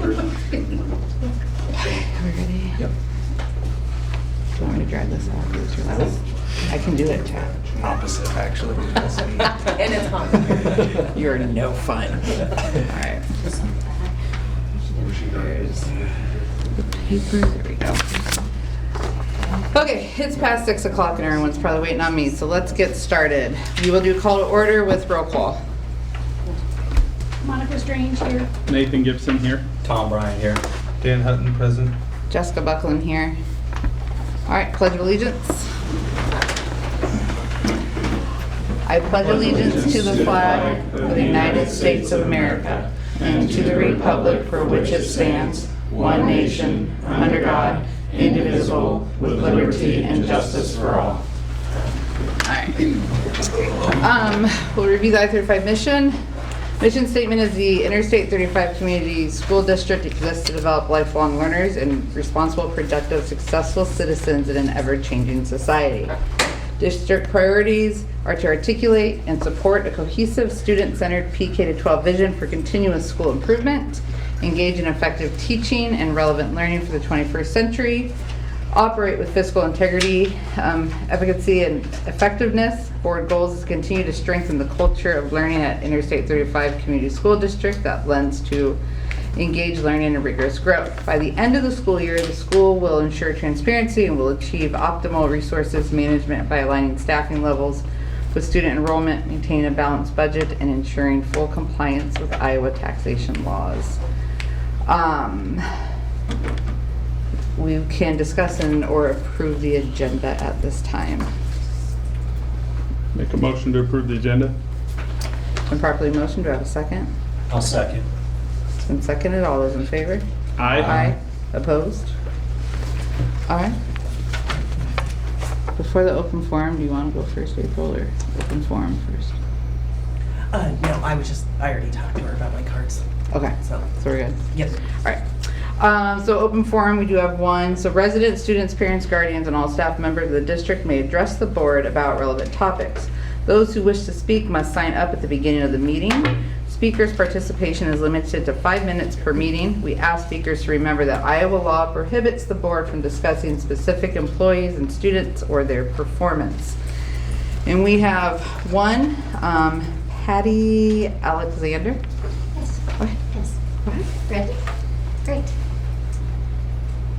we ready? Yep. Do you want me to drag this out? It's your last. I can do it, Chad. Opposite, actually. And it's hot. You're no fun. All right. There's the paper. There we go. Okay, it's past 6 o'clock and everyone's probably waiting on me, so let's get started. We will do call to order with roll call. Monica Strange here. Nathan Gibson here. Tom Bryan here. Dan Hutton present. Jessica Buckland here. All right, pledge of allegiance. I pledge allegiance to the flag of the United States of America and to the republic for which it stands, one nation, under God, indivisible, with liberty and justice for all. We'll review the I-35 mission. Mission statement is the Interstate 35 Community School District exists to develop lifelong learners and responsible, productive, successful citizens in an ever-changing society. District priorities are to articulate and support a cohesive, student-centered PK-12 vision for continuous school improvement, engage in effective teaching and relevant learning for the 21st century, operate with fiscal integrity, efficacy, and effectiveness. Board goals is to continue to strengthen the culture of learning at Interstate 35 Community School District that lends to engaged learning and rigorous growth. By the end of the school year, the school will ensure transparency and will achieve optimal resources management by aligning staffing levels with student enrollment, maintaining a balanced budget, and ensuring full compliance with Iowa taxation laws. We can discuss or approve the agenda at this time. Make a motion to approve the agenda. Been properly motioned. Do I have a second? I'll second. It's been seconded. All those in favor? Aye. Opposed? All right. Before the open forum, do you want to go first, April, or open forum first? No, I already talked to her about my cards. Okay, So, so we're good. yep. All right. So open forum, we do have one. So residents, students, parents, guardians, and all staff members of the district may address the board about relevant topics. Those who wish to speak must sign up at the beginning of the meeting. Speakers' participation is limited to 5 minutes per meeting. We ask speakers to remember that Iowa law prohibits the board from discussing specific employees and students or their performance. And we have one, Patty Alexander. Yes. Okay. Yes. Go ahead. Ready? Great.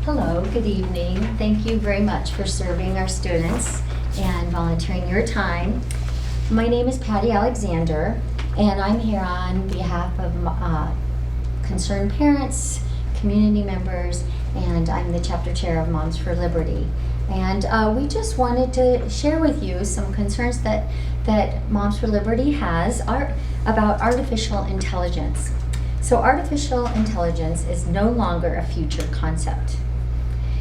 Hello, good evening. Thank you very much for serving our students and volunteering your time. My name is Patty Alexander, and I'm here on behalf of concerned parents, community members, and I'm the chapter chair of Moms for Liberty. And we just wanted to share with you some concerns that Moms for Liberty has about artificial intelligence. So artificial intelligence is no longer a future concept.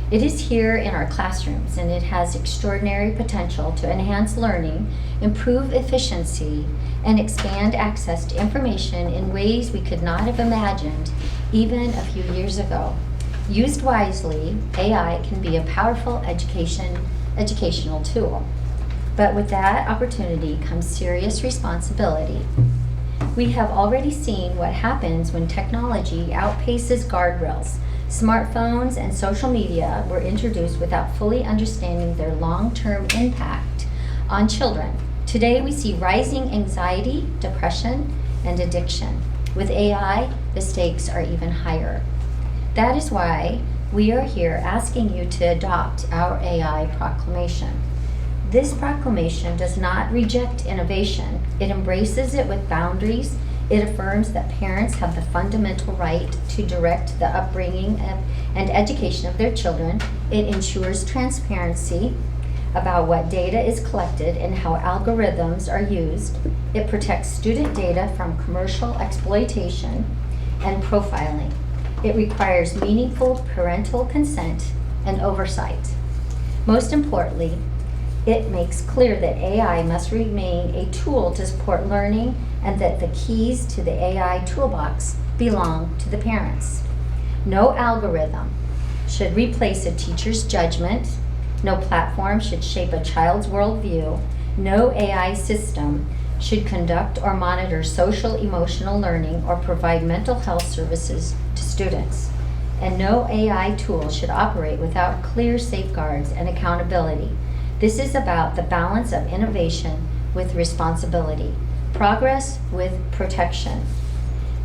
It is here in our classrooms, and it has extraordinary potential to enhance learning, improve efficiency, and expand access to information in ways we could not have imagined even a few years ago. Used wisely, AI can be a powerful educational tool. But with that opportunity comes serious responsibility. We have already seen what happens when technology outpaces guardrails. Smartphones and social media were introduced without fully understanding their long-term impact on children. Today we see rising anxiety, depression, and addiction. With AI, the stakes are even higher. That is why we are here asking you to adopt our AI proclamation. This proclamation does not reject innovation. It embraces it with boundaries. It affirms that parents have the fundamental right to direct the upbringing and education of their children. It ensures transparency about what data is collected and how algorithms are used. It protects student data from commercial exploitation and profiling. It requires meaningful parental consent and oversight. Most importantly, it makes clear that AI must remain a tool to support learning and that the keys to the AI toolbox belong to the parents. No algorithm should replace a teacher's judgment. No platform should shape a child's worldview. No AI system should conduct or monitor social emotional learning or provide mental health services to students. And no AI tool should operate without clear safeguards and accountability. This is about the balance of innovation with responsibility, progress with protection.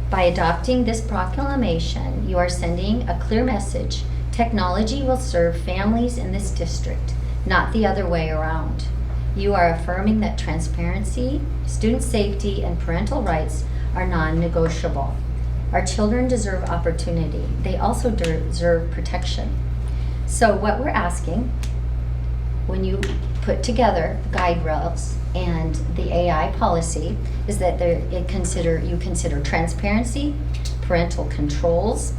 By adopting this proclamation, you are sending a clear message. Technology will serve families in this district, not the other way around. You are affirming that transparency, student safety, and parental rights are non-negotiable. Our children deserve opportunity. They also deserve protection. So what we're asking, when you put together guide rails and the AI policy, is that you consider transparency, parental controls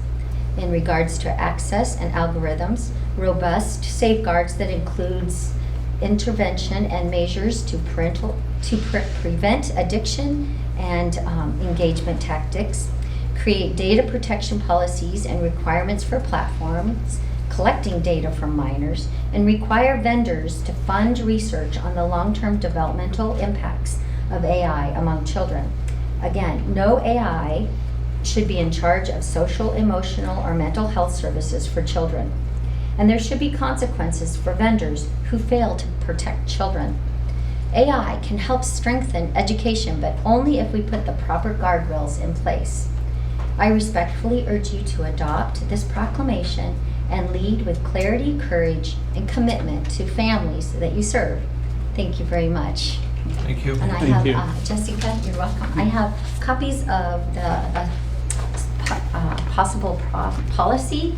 in regards to access and algorithms, robust safeguards that includes intervention and measures to prevent addiction and engagement tactics, create data protection policies and requirements for platforms collecting data from minors, and require vendors to fund research on the long-term developmental impacts of AI among children. Again, no AI should be in charge of social, emotional, or mental health services for children. And there should be consequences for vendors who fail to protect children. AI can help strengthen education, but only if we put the proper guardrails in place. I respectfully urge you to adopt this proclamation and lead with clarity, courage, and commitment to families that you serve. Thank you very much. Thank you. And I Thank you. have, Jessica, you're welcome. I have copies of the possible policy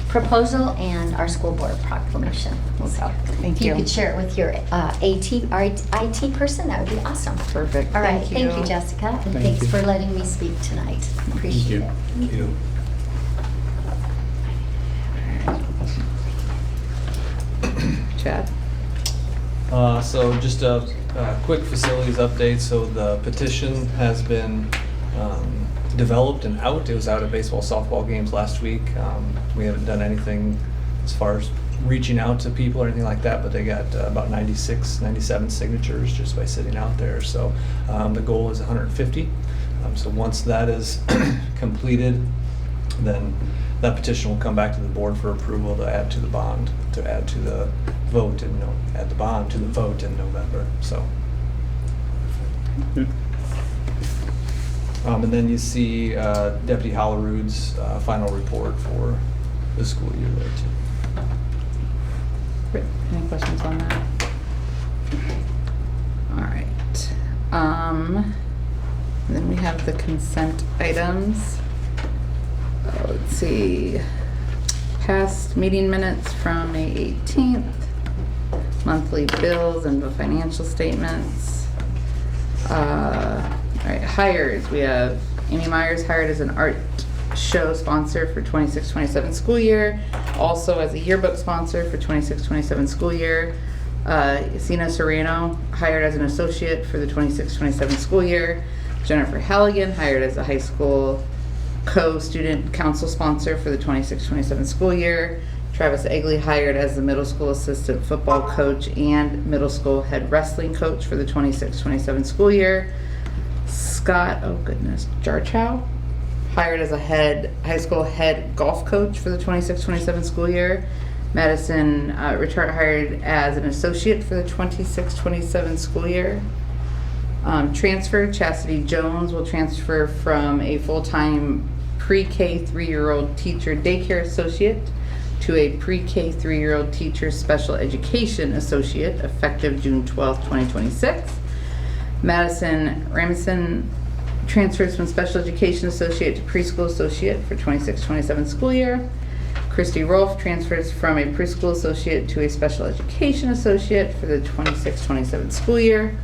proposal and our school board proclamation. So Thank if you you. could share it with your IT person, that would be awesome. Perfect. All right, Thank thank you, Jessica, and Thank thanks you. for letting me speak tonight. Appreciate you. it. Thank you. Chad? So just a quick facilities update. So the petition has been developed and out. It was out at baseball, softball games last week. We haven't done anything as far as reaching out to people or anything like that, but they got about 96, 97 signatures just by sitting out there. So the goal is 150. So once that is completed, then that petition will come back to the board for approval to add to the bond, to add to the vote in add the bond to the vote in November. So. Good. And then you see Deputy Hollerud's final report for the school year there too. Great. Any questions on that? All right. Then we have the consent items. Let's see. Past meeting minutes from May 18th. Monthly bills and the financial statements. All right, hires. We have Amy Myers hired as an art show sponsor for 26-27 school year. Also as a yearbook sponsor for 26-27 school year. Sina Serrano hired as an associate for the 26-27 school year. Jennifer Halligan hired as a high school co-student council sponsor for the 26-27 school year. Travis Egley hired as the middle school assistant football coach and middle school head wrestling coach for the 26-27 school year. Scott, oh goodness, Jarchow hired as a high school head golf coach for the 26-27 school year. Madison Richard hired as an associate for the 26-27 school year. Transfer, Chastity Jones will transfer from a full-time pre-K 3-year-old teacher daycare associate to a pre-K 3-year-old teacher special education associate effective June 12, 2026. Madison Ramison transfers from special education associate to preschool associate for 26-27 school year. Christy Rolfe transfers from a preschool associate to a special education associate for the 26-27 school year.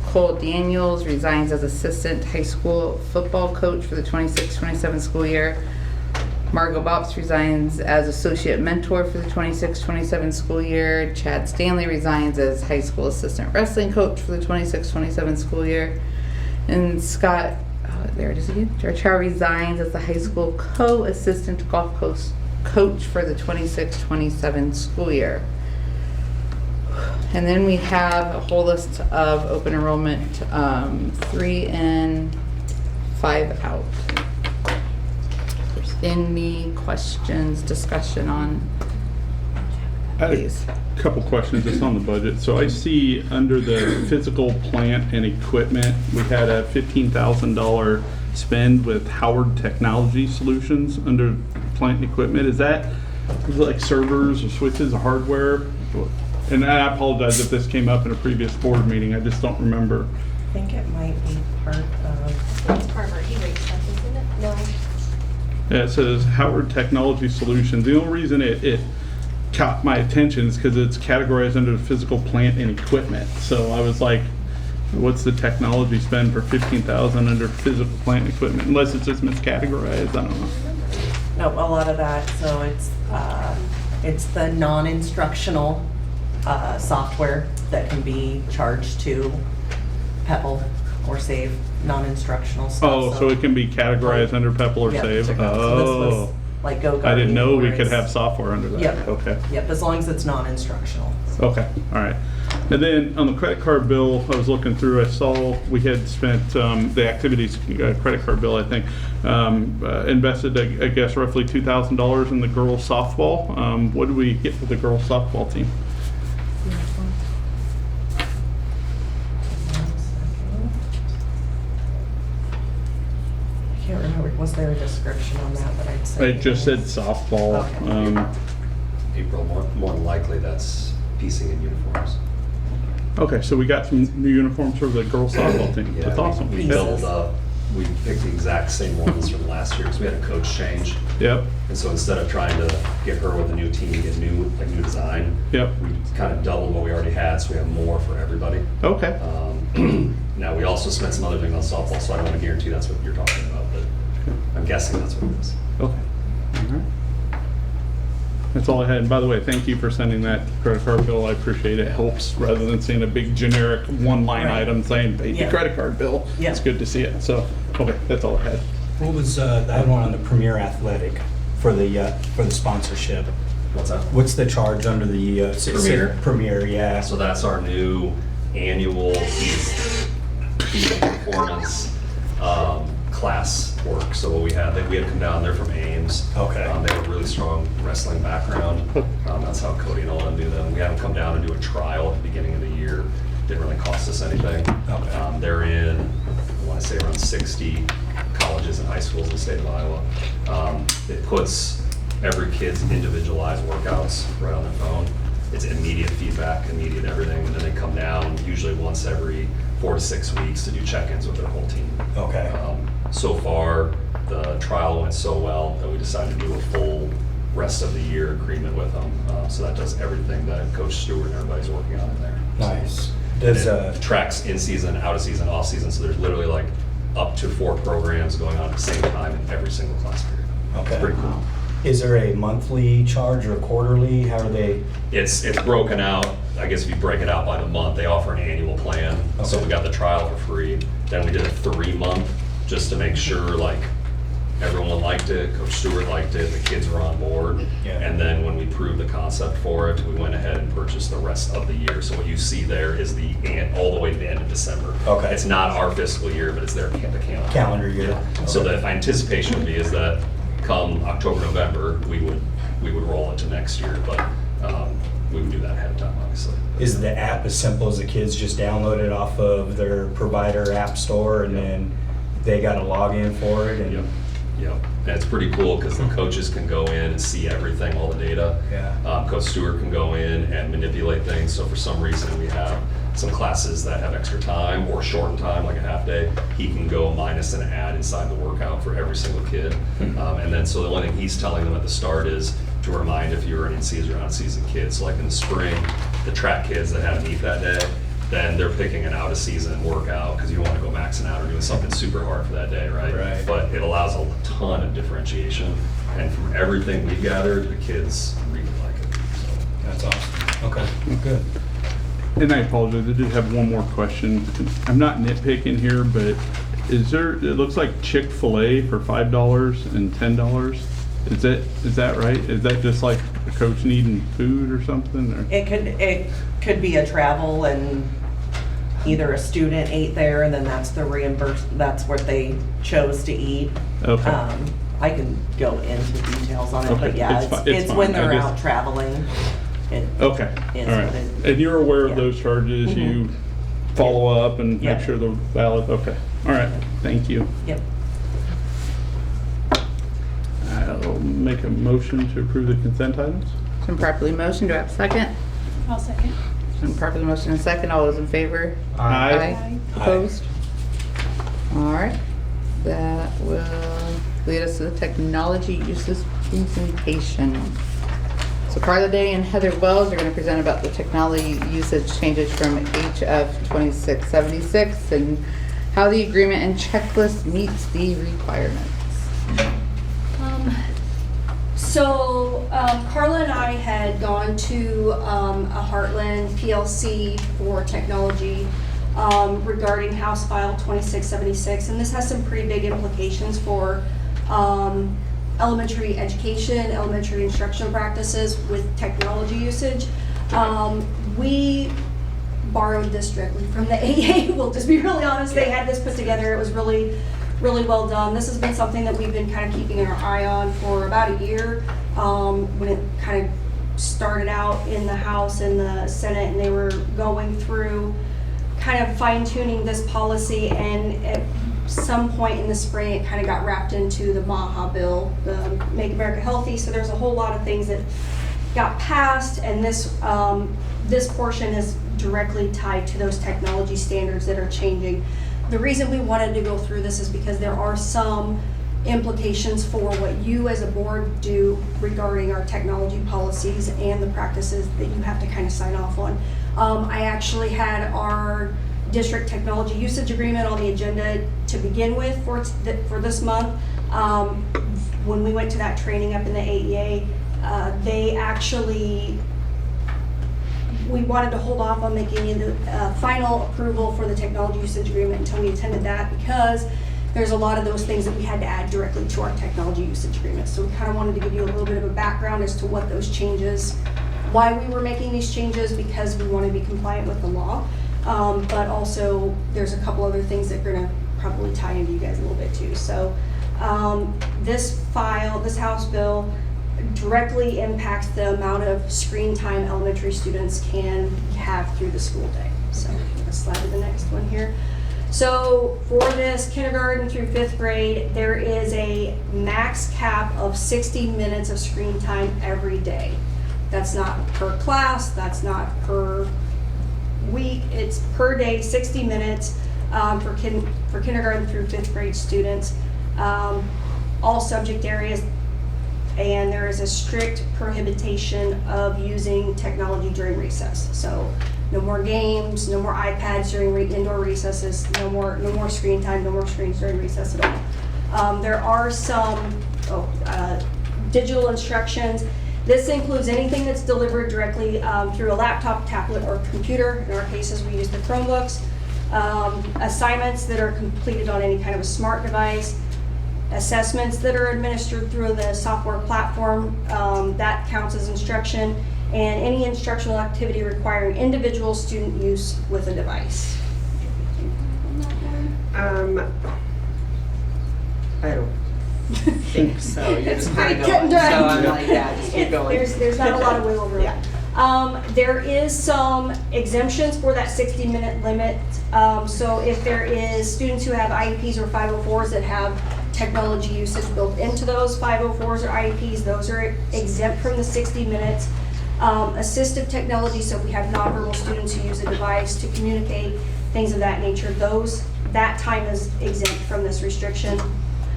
Cole Daniels resigns as assistant high school football coach for the 26-27 school year. Margot Bops resigns as associate mentor for the 26-27 school year. Chad Stanley resigns as high school assistant wrestling coach for the 26-27 school year. And Scott, there it is again, Jarchow resigns as the high school co-assistant golf coach for the 26-27 school year. And then we have a whole list of open enrollment, 3 in, 5 out. Any questions, discussion on I had these? a couple questions just on the budget. So I see under the physical plant and equipment, we had a $15,000 spend with Howard Technology Solutions under plant and equipment. Is it like servers or switches or hardware? And I apologize if this came up in a previous board meeting. I just don't remember. I think it might be part of, It's part of our E-rate stuff, isn't it? No. Yeah, it says Howard Technology Solutions. The only reason it caught my attention is because it's categorized under the physical plant and equipment. So I was like, what's the technology spend for $15,000 under physical plant and equipment? Unless it's just miscategorized, I don't know. no, a lot of that, so it's the non-instructional software that can be charged to Pebble or Save, non-instructional stuff. Oh, so it can be categorized under Pepple or Yep. Save? So this was Oh, like Go I didn't know we Guardian, could where have it's- software under that. Yep. Okay. Yep, as long as it's non-instructional. Okay, all right. And then on the credit card bill, I was looking through, I saw we had spent the activities credit card bill, I think, invested, I guess, roughly $2,000 in the girls softball. What did we get for the girls softball team? I can't remember, was there a description on that that I'd say? It just said softball. Okay. April, more than likely, that's piecing in uniforms. Okay, so we got some new uniforms for the girls softball team. Yeah, That's awesome. We Yep. doubled up, we picked the exact same ones from last year, because we had a coach change. Yep, And so instead of trying to get her with a new team, get new design, yep. we kind of doubled what we already had, so we have more for everybody. Okay. Now, we also spent some other things on softball, so I don't want to guarantee that's what you're talking about, but I'm guessing that's what it is. Okay. All right. That's all I had. And by the way, thank you for sending that credit card bill. I appreciate it. It helps rather than seeing a big generic one-line Right. item saying pay the Yeah. credit card bill. Yeah. It's good to see it. So, okay, that's all I had. What was that one on the Premier Athletic for the sponsorship? What's that? What's the charge under the Premier? Premier, yeah. So that's our new annual performance class work. So what we had come down, they're from Ames. Okay. They have a really strong wrestling background. That's how Cody and all them do them. We had them come down and do a trial at the beginning of the year. Didn't really cost us anything. Okay. They're in, I want to say around 60 colleges and high schools in the state of Iowa. It puts every kid's individualized workouts right on their phone. It's immediate feedback, immediate everything, and then they come down usually once every 4 to 6 weeks to do check-ins with their whole team. Okay. So far, the trial went so well that we decided to do a full rest of the year agreement with them. So that does everything that Coach Stewart and everybody's working on in there. Nice. And Does, it tracks in season, out of season, off season, so there's literally like up to 4 programs going on at the same time in every single class period. Okay. It's pretty cool. is there a monthly charge or quarterly? How are they? It's broken out, I guess if you break it out by the month, they offer an annual plan. So Okay. we got the trial for free, then we did a 3-month, just to make sure like everyone liked it, Coach Stewart liked it, the kids were on board. Yeah. And then when we proved the concept for it, we went ahead and purchased the rest of the year. So what you see there is all the way to the end of December. Okay. It's not our fiscal year, but it's their calendar. Calendar year. Yeah. So Okay. the anticipation would be is that come October, November, we would roll into next year, but we would do that ahead of time, obviously. Is the app as simple as the kids just download it off of their provider app store and Yep. then they got a login for it? And Yep, yep. And it's pretty cool because the coaches can go in and see everything, all the data. Yeah. Coach Stewart can go in and manipulate things. So for some reason, we have some classes that have extra time or shortened time, like a half day. He can go minus and add inside the workout for every single kid. And then, so the only thing he's telling them at the start is to remind if you're an in-season or out-of-season kid. So like in the spring, the track kids that had a meet that day, then they're picking an out-of-season workout because you don't want to go maxing out or doing something super hard for that day, right? Right. But it allows a ton of differentiation. And from everything we've gathered, the kids really like it. So. That's awesome. Okay, good. And I apologize, I did have one more question. I'm not nitpicking here, but it looks like Chick-fil-A for $5 and $10. Is that right? Is that just like a coach needing food or something? Or? It could be a travel and either a student ate there and then that's the that's what they chose to eat. Okay. I can go into details on it, Okay, but yeah, it's it's when fine. I they're just- out traveling. It Okay, is all right. what it- And you're aware of Yeah. those charges, Mhm. you follow up and Yeah. make sure they're valid? Okay, all right, thank you. Yep. I'll make a motion to approve the consent items. It's been properly motioned. Do I have a second? I'll second. It's been properly motioned and second. All those in favor? Aye. Opposed? All right. That will lead us to the technology uses presentation. So Carla Day and Heather Wells are going to present about the technology usage changes from HF 2676 and how the agreement and checklist meets the requirements. Carla and I had gone to a Heartland PLC for technology regarding House File 2676, and this has some pretty big implications for elementary education, elementary instructional practices with technology usage. We borrowed this directly from the AA. We'll just be really honest, they had this put together. It was really well done. This has been something that we've been kind of keeping our eye on for about a year. When it kind of started out in the House and the Senate, and they were going through kind of fine tuning this policy, and at some point in the spring it kind of got wrapped into the MAHA bill, the Make America Healthy. So there's a whole lot of things that got passed, and this portion is directly tied to those technology standards that are changing. The reason we wanted to go through this is because there are some implications for what you as a board do regarding our technology policies and the practices that you have to kind of sign off on. I actually had our district technology usage agreement on the agenda to begin with for this month. When we went to that training up in the AEA, they actually, we wanted to hold off on making the final approval for the technology usage agreement until we attended that, because there's a lot of those things that we had to add directly to our technology usage agreement. So we kind of wanted to give you a little bit of a background as to what those changes, why we were making these changes, because we want to be compliant with the law. But also there's a couple other things that are going to probably tie into you guys a little bit too. So this House bill directly impacts the amount of screen time elementary students can have through the school day. So let's slide to the next one here. So for this kindergarten through 5th grade, there is a max cap of 60 minutes of screen time every day. That's not per class, that's not per week, it's per day, 60 minutes for kindergarten through 5th grade students. All subject areas, and there is a strict prohibition of using technology during recess. So no more games, no more iPads during indoor recesses, no more screen time, no more screens during recess at all. There are some digital instructions. This includes anything that's delivered directly through a laptop, tablet, or computer. In our cases, we use the Chromebooks. Assignments that are completed on any kind of a smart device. Assessments that are administered through the software platform, that counts as instruction, and any instructional activity requiring individual student use with a device. I don't think so. You're It's just pretty kinda cut and going. dry. So I'm like, yeah, just keep going. There's not a lot of wiggle room. Yeah. There is some exemptions for that 60-minute limit. So if there is students who have IEPs or 504s that have technology usage built into those 504s or IEPs, those are exempt from the 60 minutes. Assistive technology, so if we have nonverbal students who use a device to communicate, things of that nature, that time is exempt from this restriction.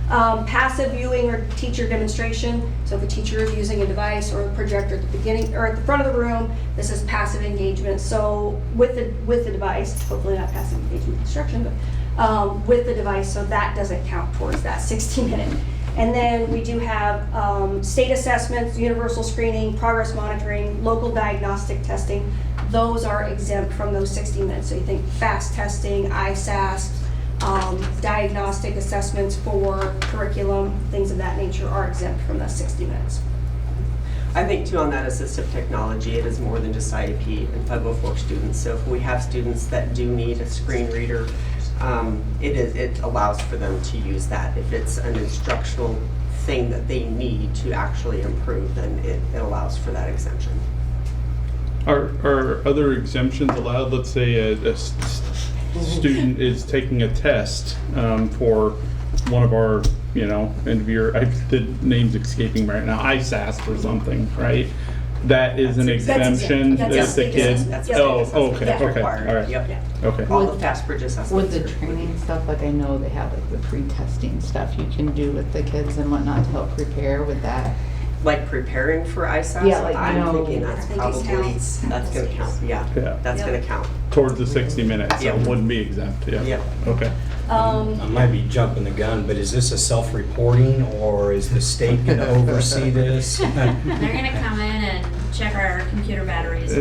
Passive viewing or teacher demonstration, so if a teacher is using a device or a projector at the beginning or at the front of the room, this is passive engagement. So with the device, hopefully not passive engagement instruction, but with the device, so that doesn't count towards that 60-minute. And then we do have state assessments, universal screening, progress monitoring, local diagnostic testing. Those are exempt from those 60 minutes. So you think FAST testing, ISAST, diagnostic assessments for curriculum, things of that nature are exempt from the 60 minutes. I think too on that assistive technology, it is more than just IEP and 504 students. So if we have students that do need a screen reader, it allows for them to use that if it's an instructional thing that they need to actually improve, then it allows for that exemption. Are other exemptions allowed? Let's say a student is taking a test for one of our, end of year, the name's escaping right now, ISAST or something, right? That is an That's exempt. exemption That's that the exempt. kid. That's Oh, what okay, that's okay, required. all right. Yep. Okay. All the fast bridge assessments. With the are- training stuff, like I know they have like the pre-testing stuff you can do with the kids and whatnot to help prepare with that. Like preparing for ISAS? Yeah, like, I'm thinking I that's think it probably, counts. that's gonna count, Yeah. That's Yep. gonna count. Towards the 60 minutes, so it Yep. wouldn't be exempt, yeah. Yep. Okay. I might be jumping the gun, but is this a self-reporting or is the state going to oversee this? They're gonna come in and check our computer batteries.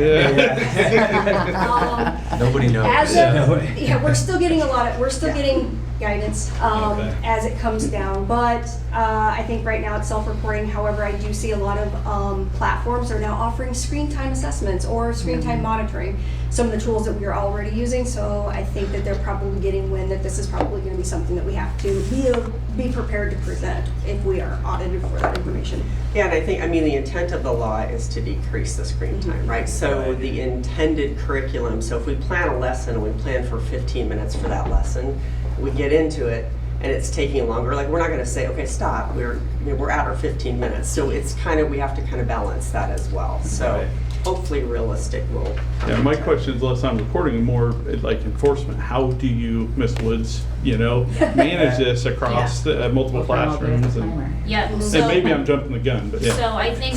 Nobody knows. As So- of, yeah, we're still getting getting guidance Okay. as it comes down. But I think right now it's self-reporting. However, I do see a lot of platforms are now offering screen time assessments or screen time monitoring, some of the tools that we are already using. So I think that they're probably getting wind that this is probably going to be something that we have to be prepared to present if we are audited for that information. Yeah, and I mean, the intent of the law is to decrease the screen time, right? So the intended curriculum, so if we plan a lesson, we plan for 15 minutes for that lesson, we get into it, and it's taking longer, like, we're not gonna say, okay, stop, we're at our 15 minutes. So it's we have to kind of balance that as well. So Right. hopefully realistic will come Yeah, my into it. question is less on recording and more like enforcement. How do you, Ms. Woods, manage this across multiple classrooms? And Yep. maybe I'm jumping the gun, but yeah. So I think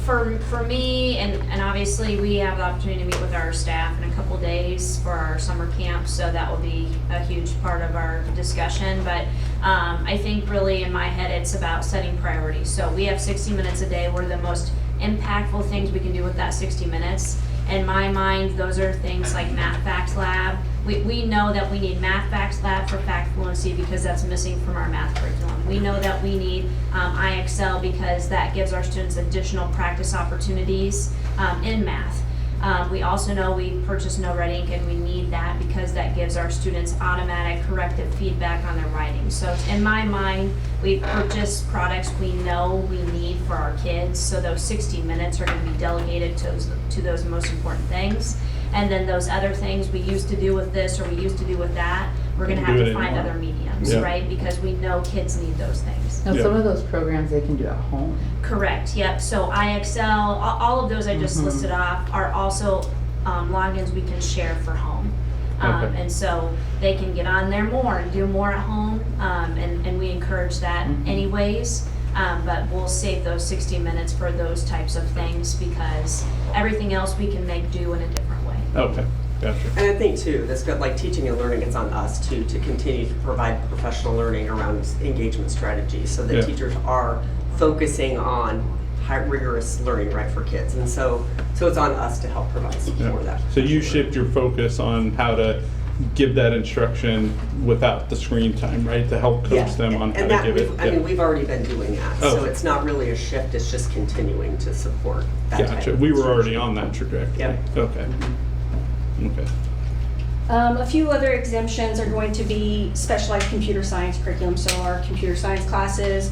for me, and obviously we have the opportunity to meet with our staff in a couple days for our summer camp, so that will be a huge part of our discussion. But I think really in my head, it's about setting priorities. So we have 60 minutes a day. What are the most impactful things we can do with that 60 minutes? In my mind, those are things like Math Facts Lab. We know that we need Math Facts Lab for fact fluency because that's missing from our math curriculum. We know that we need IXL because that gives our students additional practice opportunities in math. We also know we purchase No Red Ink and we need that because that gives our students automatic corrective feedback on their writing. So in my mind, we purchase products we know we need for our kids. So those 60 minutes are going to be delegated to those most important things. And then those other things we used to do with this or we used to do with that, we're going to have Do to it find anymore. other mediums, Yeah. right? Because we know kids need those things. Now, Yeah. some of those programs they can do at home. Correct, yep. So IXL, all of those I just listed off are also logins we can share for home. Okay. And so they can get on there more and do more at home, and we encourage that anyways. But we'll save those 60 minutes for those types of things because everything else we can make do in a different way. Okay, gotcha. And I think too, that's good, like teaching and learning, it's on us too, to continue to provide professional learning around engagement strategies so that Yeah. teachers are focusing on high rigorous learning, right, for kids. And so it's on us to help provide support for that. So you shift your focus on how to give that instruction without the screen time, right? To help Yeah. coach them on how And to that give it. I mean, we've already been doing that. Oh. So it's not really a shift, it's just continuing to support that type Gotcha. of We were already instruction. on that trajectory. Yeah. Okay. Okay. A few other exemptions are going to be specialized computer science curriculum, so our computer science classes,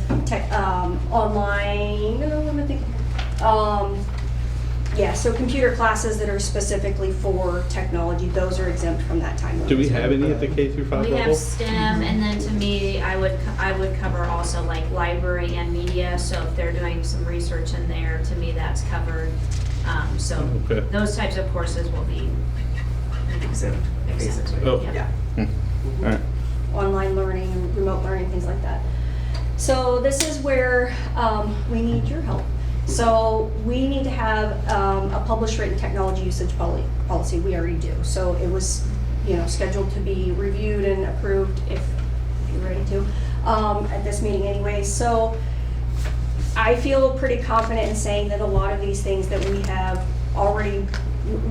online, what am I thinking? Yeah, so computer classes that are specifically for technology, those are exempt from that time limit. Do we have any at the K through 5 We level? have STEM, and then to me, I would cover also like library and media. So if they're doing some research in there, to me that's covered. So Okay. those types of courses will be Exempt, exempt. basically. Oh. Yeah. All right. Online learning, remote learning, things like that. So this is where we need your help. So we need to have a published written technology usage policy. We already do. So it was, scheduled to be reviewed and approved if you're ready to at this meeting anyway. So I feel pretty confident in saying that a lot of these things that we have already,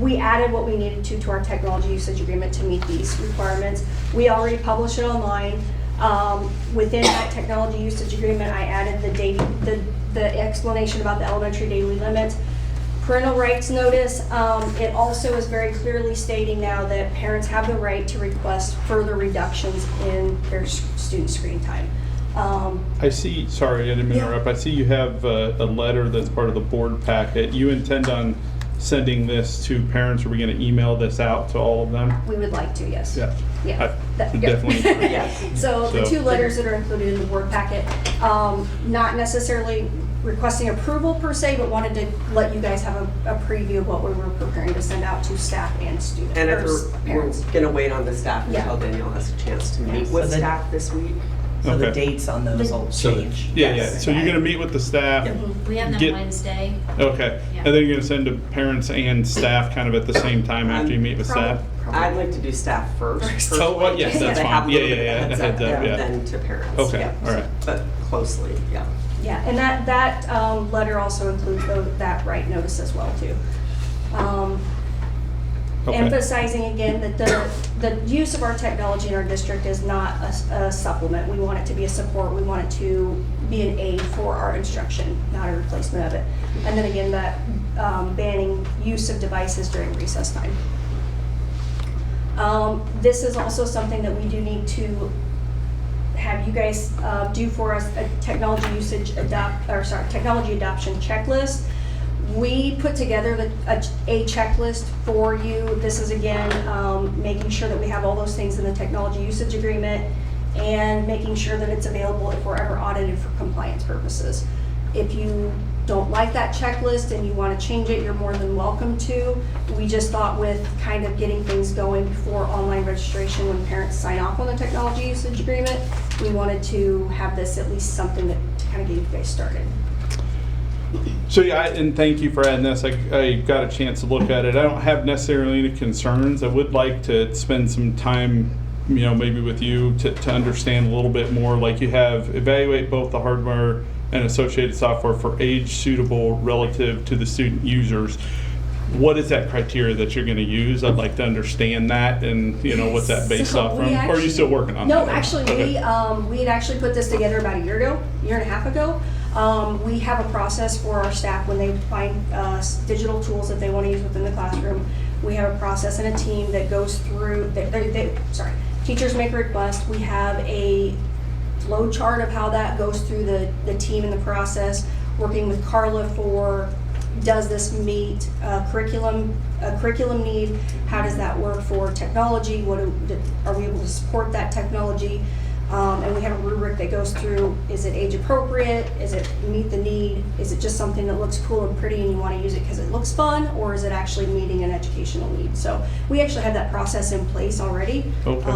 we added what we needed to our technology usage agreement to meet these requirements. We already published it online. Within that technology usage agreement, I added the explanation about the elementary daily limits. Parental rights notice, it also is very clearly stating now that parents have the right to request further reductions in their student screen time. I see, sorry, I didn't mean to Yeah. interrupt. I see you have a letter that's part of the board packet. You intend on sending this to parents? Are we going to email this out to all of them? We would like to, yes. Yeah. Yeah. I definitely. Yes. So the So- 2 letters that are included in the board packet, not necessarily requesting approval per se, but wanted to let you guys have a preview of what we were preparing to send out to staff and students, And or if we're parents. gonna wait on the staff Yeah. until Danielle has a chance to meet So with the- staff this week. So the Okay. dates on those will So the- change. Yeah, yeah. Yes. So you're going to meet with the staff? We have them Get- Wednesday. Okay. Yeah. And then you're going to send to parents and staff kind of at the same time after you meet with staff? I'd like to do staff first. Oh, well, yes, so that's they fine. have a little Yeah, bit yeah, of yeah, heads heads up, yeah. Then to parents. Okay, yeah. all right. But closely, yeah. Yeah, and that letter also includes that right notice as well too. Okay. Emphasizing again that the use of our technology in our district is not a supplement. We want it to be a support. We want it to be an aid for our instruction, not a replacement of it. And then again, that banning use of devices during recess time. This is also something that we do need to have you guys do for us, a technology adoption checklist. We put together a checklist for you. This is again making sure that we have all those things in the technology usage agreement and making sure that it's available if we're ever audited for compliance purposes. If you don't like that checklist and you want to change it, you're more than welcome to. We just thought with kind of getting things going before online registration when parents sign off on the technology usage agreement, we wanted to have this at least something that to kind of get you guys started. So yeah, and thank you for adding this. I got a chance to look at it. I don't have necessarily any concerns. I would like to spend some time, maybe with you to understand a little bit more. Like you have evaluate both the hardware and associated software for age suitable relative to the student users. What is that criteria that you're going to use? I'd like to understand that, and what's that based So off we from? Or are you actually- still working on No, that? actually, Okay. we had actually put this together about a year and a half ago. We have a process for our staff when they find digital tools that they want to use within the classroom. We have a process and a team that goes through, teachers make a request. We have a flow chart of how that goes through the team and the process, working with Carla for, does this meet a curriculum need? How does that work for technology? Are we able to support that technology? And we have a rubric that goes through, is it age appropriate? Is it meet the need? Is it just something that looks cool and pretty and you want to use it because it looks fun? Or is it actually meeting an educational need? So we actually have that process in place already. Okay.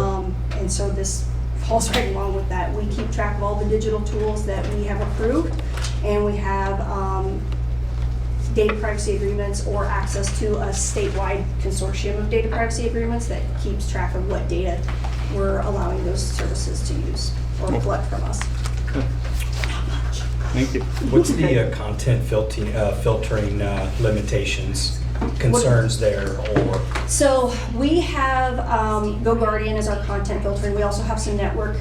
And so this falls right along with that. We keep track of all the digital tools that we have approved, and we have data privacy agreements or access to a statewide consortium of data privacy agreements that keeps track of what data we're allowing those services to use or collect from us. Thank you. What's the content filtering limitations, concerns there, or? So we have GoGuardian as our content filtering. We also have some network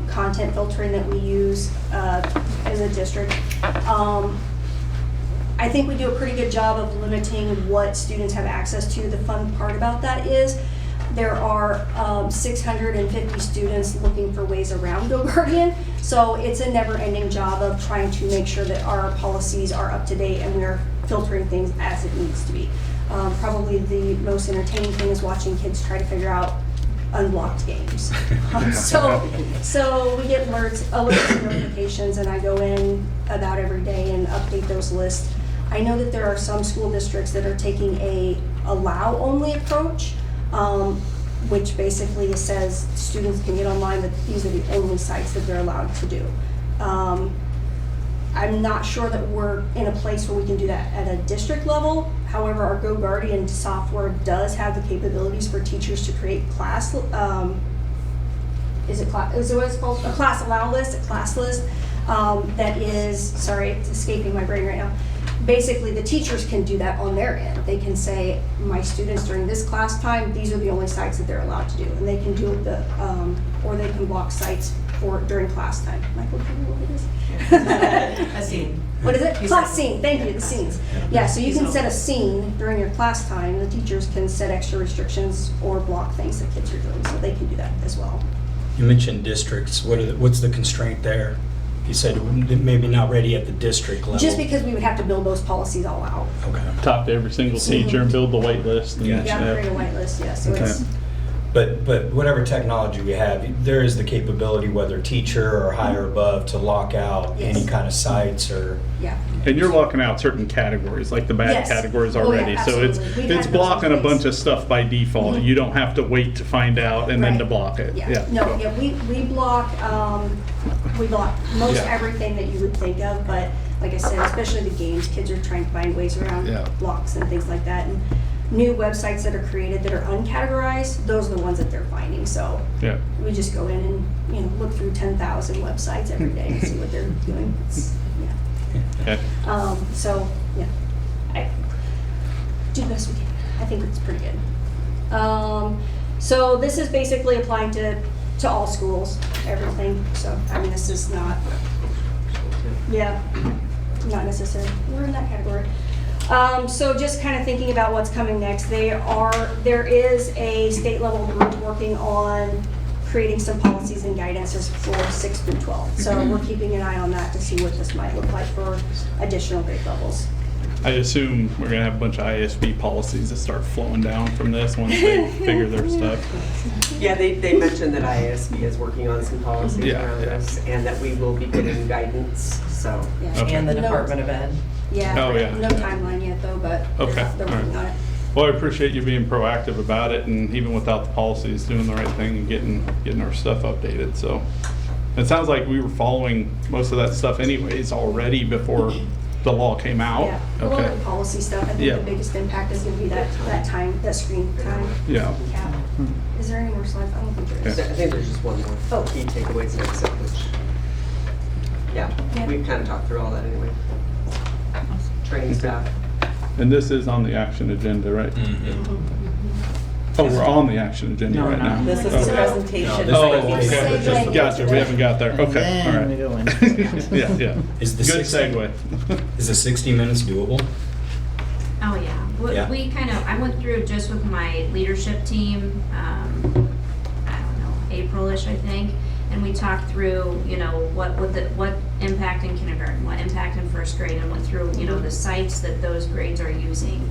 content filtering that we use as a district. I think we do a pretty good job of limiting what students have access to. The fun part about that is there are 650 students looking for ways around GoGuardian. So it's a never-ending job of trying to make sure that our policies are up to date and we're filtering things as it needs to be. Probably the most entertaining thing is watching kids try to figure out unblocked games. So we get alerts and notifications, and I go in about every day and update those lists. I know that there are some school districts that are taking a allow-only approach, which basically says students can get online, but these are the only sites that they're allowed to do. I'm not sure that we're in a place where we can do that at a district level. However, our GoGuardian software does have the capabilities for teachers to create class, is it what it's called? A class allow list, a class list that is, sorry, it's escaping my brain right now. Basically, the teachers can do that on their end. They can say, my students during this class time, these are the only sites that they're allowed to do. And they can do or they can block sites during class time. Michael, do you know what it is? A scene. What is it? You Class said- scene, thank you, the scenes. Yeah, so you can set a scene during your class time. The teachers can set extra restrictions or block things that kids are doing, so they can do that as well. You mentioned districts. What's the constraint there? You said maybe not ready at the district level. Just because we would have to build those policies all out. Okay. Talk to every single teacher and build the wait list. And, Gotcha. Yeah, create a white list, yeah, so Okay. it's, But whatever technology we have, there is the capability, whether teacher or higher above, to lock out any Yes. kind of sites or. yeah. And you're locking out certain categories, like the bad Yes. categories Oh, yeah, already. So it's absolutely. We've it's had those blocking in a bunch place. of stuff by default. Mhm. You don't have to wait to find out and then Right. to block it. Yeah, no, yeah, we block most Yeah. everything that you would think of, but like I said, especially the games, kids are trying to find ways around Yeah. blocks and things like that. And new websites that are created that are uncategorized, those are the ones that they're finding, so Yeah. we just go in and, look through 10,000 websites every day and see what they're doing. It's, yeah. Okay. So, yeah, I do the best we can. I think it's pretty good. So this is basically applying to all schools, everything. So, I mean, this is not, yeah, not necessary. We're in that category. So just kind of thinking about what's coming next, there is a state level group working on creating some policies and guidances for 6 through 12. So we're keeping an eye on that to see what this might look like for additional grade levels. I assume we're gonna have a bunch of ISB policies that start flowing down from this once they figure their stuff. Yeah, they mentioned that ISB is working on some policies Yeah, around yeah. this, and that we will be getting guidance, so. Yeah. Okay. And the No. Department of Ed. Yeah, Oh, yeah. no timeline yet though, but Okay, they're all right. working on it. Well, I appreciate you being proactive about it, and even without the policies, doing the right thing and getting our stuff updated. So it sounds like we were following most of that stuff anyways already before the law came out. Yeah, a lot Okay. of the policy stuff, I think Yeah. the biggest impact is gonna be that time, that screen time. Yeah. cap. Is there any more slides? I don't think there is. I think there's just one more Oh. key takeaways next up, which, yeah, Yeah. we've kind of talked through all that anyway. Training staff. And this is on the action agenda, right? Mhm. Oh, we're on the action agenda No, right no. now. This is Okay. the presentation. No, Oh, this is okay. the segue. Gotcha, we haven't got there. Okay, all Then we right. go in. Yeah, yeah. Is the Good 60 segue. Is the 60 minutes doable? Oh, yeah. Yeah. We kind of, I went through just with my leadership team, I don't know, April-ish, I think, and we talked through, what impact in kindergarten, what impact in first grade, and went through, the sites that those grades are using.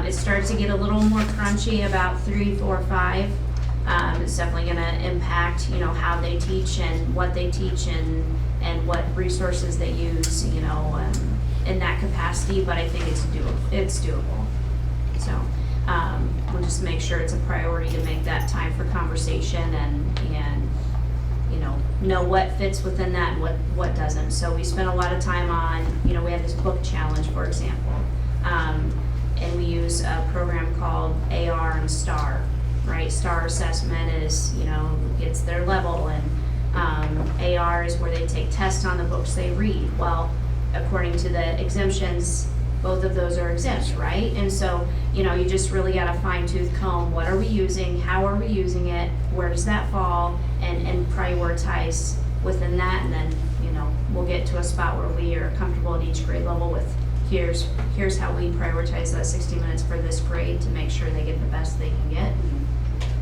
It starts to get a little more crunchy about 3, 4, 5. It's definitely gonna impact, how they teach and what they teach and what resources they use, in that capacity, but I think it's doable. So, we'll just make sure it's a priority to make that time for conversation and know what fits within that and what doesn't. So we spent a lot of time on, we have this book challenge, for example. And we use a program called AR and STAR, right? STAR assessment is, gets their level, and AR is where they take tests on the books they read. Well, according to the exemptions, both of those are exempt, right? And so, you just really got to fine tooth comb, what are we using, how are we using it, where does that fall, and prioritize within that, and then, we'll get to a spot where we are comfortable at each grade level with, here's how we prioritize that 60 minutes for this grade to make sure they get the best they can get,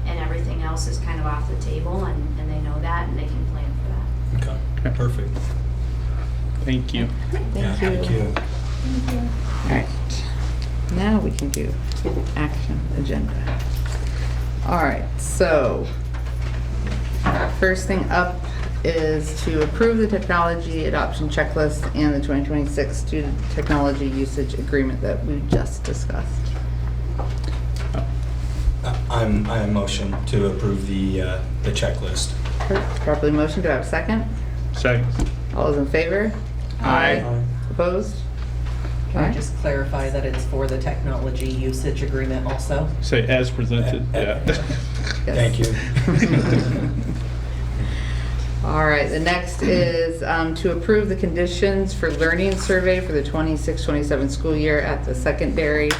and everything else is kind of off the table, and they know that, and they can plan for that. Okay, perfect. Thank you. Yeah, thank you. All right, now we can do action agenda. All right, so first thing up is to approve the technology adoption checklist and the 2026 student technology usage agreement that we just discussed. I motion to approve the checklist. Properly motioned, do I have a second? Second. All those in favor? Aye. Opposed? Can I Okay. just clarify that it's for the technology usage agreement also? Say as presented, yeah. Thank you. All right, the next is to approve the conditions for learning survey for the 26-27 school year at the secondary.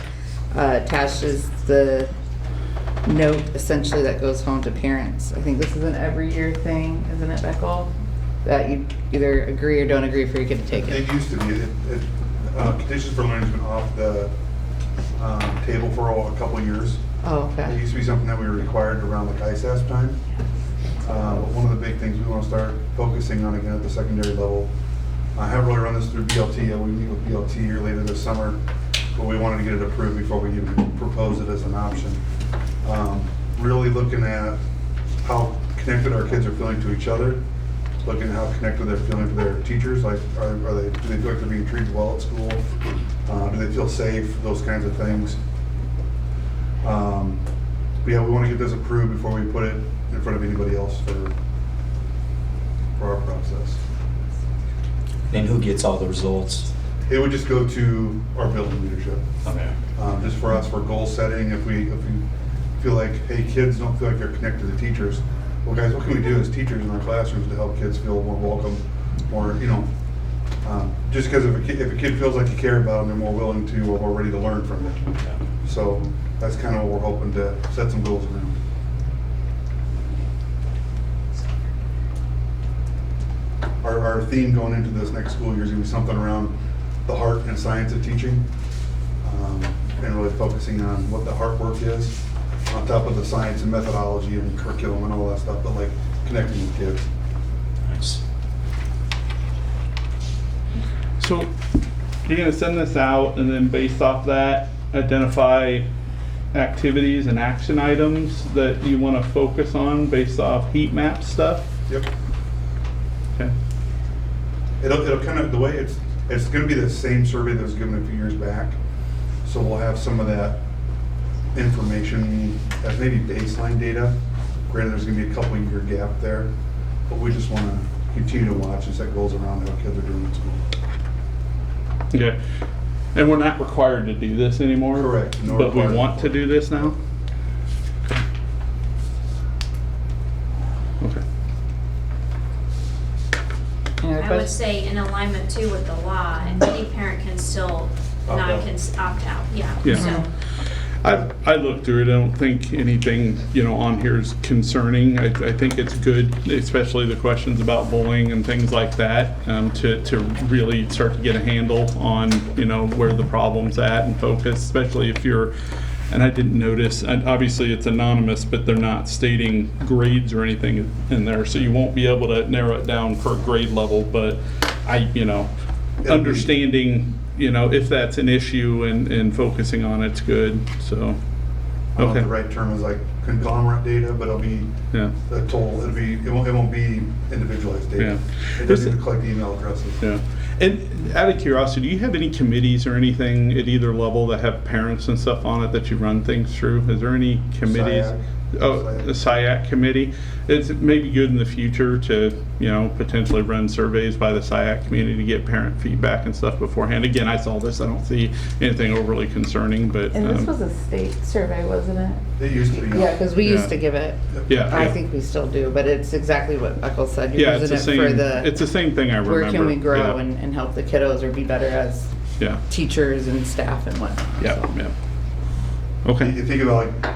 Attached is the note essentially that goes home to parents. I think this is an every year thing, isn't it, Beckel? That you either agree or don't agree for your kid to take it. It used to be. Conditions for learning's been off the table for a couple of years. Oh, It okay. used to be something that we were required around like ISASP time. But one of the big things we want to start focusing on again at the secondary level, I haven't really run this through BLT yet. We meet with BLT here later this summer, but we wanted to get it approved before we even propose it as an option. Really looking at how connected our kids are feeling to each other, looking at how connected they're feeling to their teachers. Like, do they feel like they're being treated well at school? Do they feel safe? Those kinds of things. But yeah, we want to get this approved before we put it in front of anybody else for our process. And who gets all the results? It would just go to our building leadership. Okay. Just for us, for goal setting, if we feel like, hey, kids don't feel like they're connected to teachers, well, guys, what can we do as teachers in our classrooms to help kids feel more welcome, more, just because if a kid feels like you care about them, they're more willing to or more ready to learn from it. So that's kind of what we're hoping to set some goals around. Our theme going into this next school year is going to be something around the heart and science of teaching, and really focusing on what the heart work is, on top of the science and methodology and curriculum and all that stuff, but like connecting with kids. Nice. So you're gonna send this out and then based off that, identify activities and action items that you wanna focus on based off heat map stuff? Yep. Okay. It'll kind of, the way it's going to be the same survey that was given a few years back. So we'll have some of that information as maybe baseline data. Granted, there's going to be a couple year gap there, but we just want to continue to watch and set goals around how kids are doing in school. Okay. And we're not required to do this anymore? Correct. No But we requirement want for to it. do this now? Okay. Any other I would questions? say in alignment too with the law, any parent can still Opt out. opt out, yeah. Yeah. So, I looked through it, I don't think anything, on here is concerning. I think it's good, especially the questions about bullying and things like that, to really start to get a handle on, where the problem's at and focus, especially if you're, and I didn't notice, and obviously it's anonymous, but they're not stating grades or anything in there, so you won't be able to narrow it down per grade level, but understanding, if that's an issue and focusing on it's good, so. I don't know Okay. if the right term is like conglomerate data, but it'll be Yeah, a total, it won't be individualized data. Yeah. It doesn't even collect email addresses. yeah. And out of curiosity, do you have any committees or anything at either level that have parents and stuff on it that you run things through? Is there any committees? SIAC. Oh, the SIAC committee. It's maybe good in the future to, potentially run surveys by the SIAC community to get parent feedback and stuff beforehand. Again, I saw this, I don't see anything overly concerning, but. And this was a state survey, wasn't it? It used to be. Yeah, because we Yeah. used to give it. Yeah. I yeah. think we still do, but it's exactly what Eccles said. Yeah, You're it's the using it for same, it's the same thing I remember. where can we grow Yeah. and help the kiddos or be better as Yeah, teachers and staff and whatnot. yeah, so. yeah. You Okay, think about like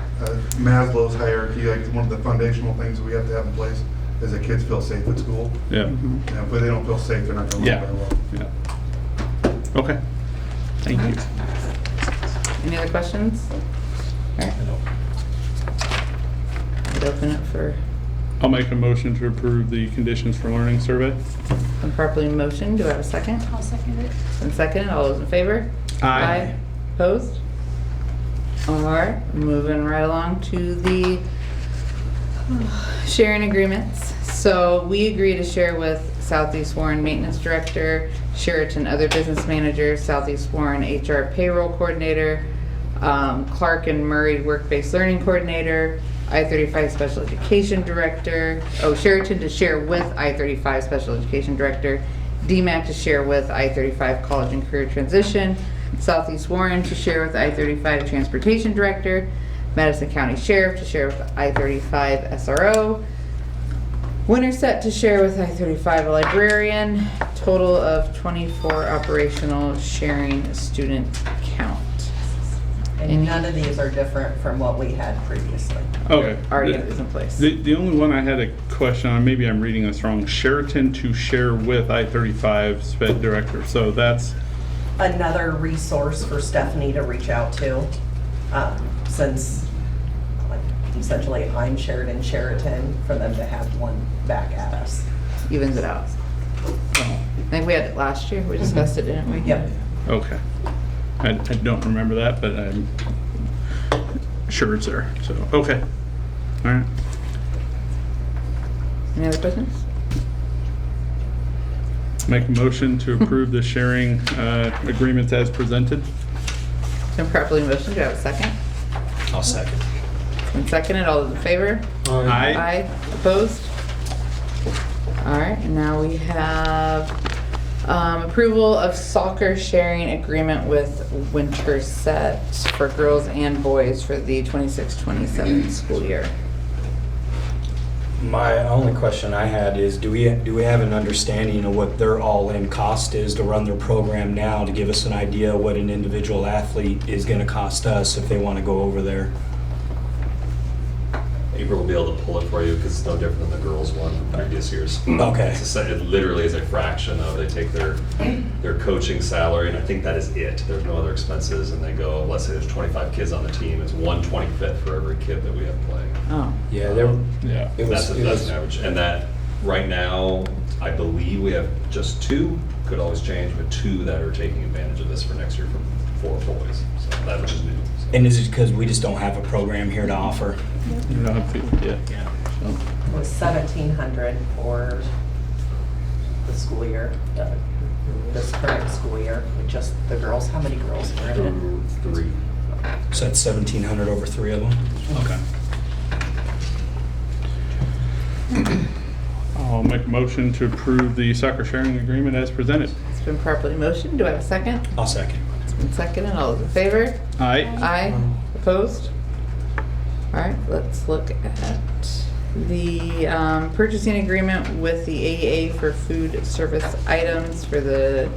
Maslow's hierarchy, like one of the foundational things that we have to have in place is that kids feel safe at school. yeah, And if they don't feel safe, they're not going to Yeah. learn very well. yeah. Okay, thank you. Any other questions? All right. I'd open it for I'll make a motion to approve the conditions for learning survey. a properly motion. Do I have a second? I'll second it. And second, all those in favor? Aye. Opposed? All right, moving right along to the sharing agreements. So we agree to share with Southeast Warren Maintenance Director, Sheraton Other Business Manager, Southeast Warren HR Payroll Coordinator, Clark and Murray Work-Based Learning Coordinator, I-35 Special Education Director, Sheraton to share with I-35 Special Education Director, DMAC to share with I-35 College and Career Transition, Southeast Warren to share with I-35 Transportation Director, Madison County Sheriff to share with I-35 SRO, Winterset to share with I-35 Librarian, total of 24 operational sharing student count. And none of these are different from what we had previously. Okay. Already is in place. The only one I had a question on, maybe I'm reading this wrong, Sheraton to share with I-35 Sped Director, so that's, Another resource for Stephanie to reach out to, since like essentially I'm shared in Sheraton for them to have one back at us. Evens it out. I think we had it last year, we discussed it, didn't we? Yep. Okay. I don't remember that, but I'm sure it's there, so, okay. All right. Any other questions? Make a motion to approve the sharing agreements as presented. It's been properly motioned, do I have a second? I'll second. It's been seconded, all those in favor? Aye. Opposed? All right, and now we have approval of soccer sharing agreement with Winterset for girls and boys for the 26-27 school year. My only question I had is, do we have an understanding of what their all-in cost is to run their program now, to give us an idea what an individual athlete is gonna cost us if they wanna go over there? April will be able to pull it for you because it's no different than the girls' one from previous years. Okay. It literally is a fraction of, they take their coaching salary, and I think that is it. There's no other expenses, and they go, let's say there's 25 kids on the team, it's 1/25th for every kid that we have playing. Oh, Yeah, Yeah. That's an average. And that, right now, I believe we have just 2, could always change, but 2 that are taking advantage of this for next year for boys. So that, which is new. So. and is it because we just don't have a program here to offer? You don't have to, yeah. So, It was 1,700 for the school year, this current school year, with just the girls. How many girls were in 3. So that's 1,700 over 3 of them? Okay. I'll make a motion to approve the soccer sharing agreement as presented. it's been properly motioned, do I have a second? I'll second. It's been seconded, all those in favor? Aye. Aye. Opposed? All right, let's look at the purchasing agreement with the AEA for food service items for the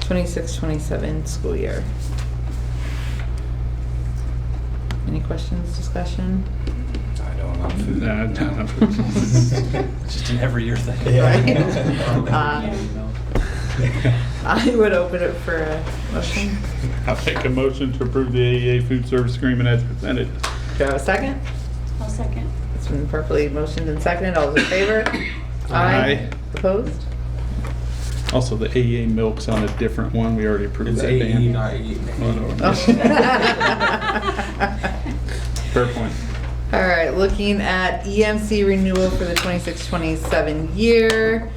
26-27 school year. Any questions, discussion? I don't know. No. Just an every year thing. I would open it for a motion. I'll make a motion to approve the AEA food service agreement as presented. Do I have a second? I'll second. It's been properly motioned and seconded. All those in favor? Aye. Opposed? Also, the AEA milk's on a different one. We already approved It's that. AE, Dan. not AE. Fair point. All right, looking at EMC renewal for the 26-27 year.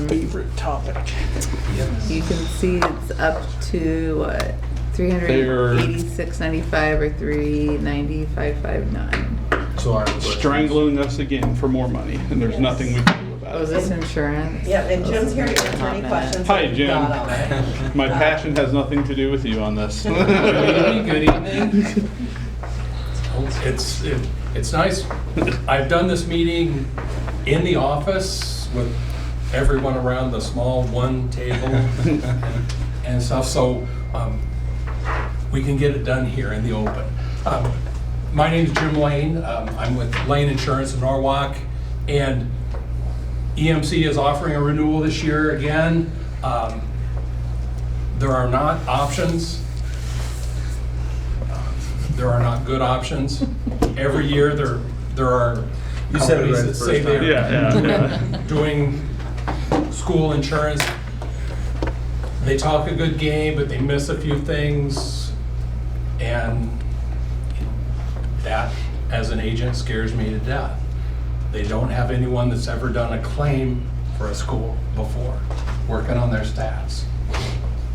Favorite topic. You can see it's up to what, $386.95 or $395.59. So our question is- Strangling us again for more money, and there's nothing we can do about Oh, is it. this insurance? Yeah, and Jim's here to answer any questions Hi, that you've Jim. got on it. My passion has nothing to do with you on this. Good evening, good evening. It's nice. I've done this meeting in the office with everyone around the small one table and stuff, so we can get it done here in the open. My name's Jim Lane. I'm with Lane Insurance in Norwalk, and EMC is offering a renewal this year again. There are not options. There are not good options. Every year there are You said it companies right that the say first time. they're Yeah. doing school insurance. They talk a good game, but they miss a few things. And that, as an agent, scares me to death. They don't have anyone that's ever done a claim for a school before, working on their stats.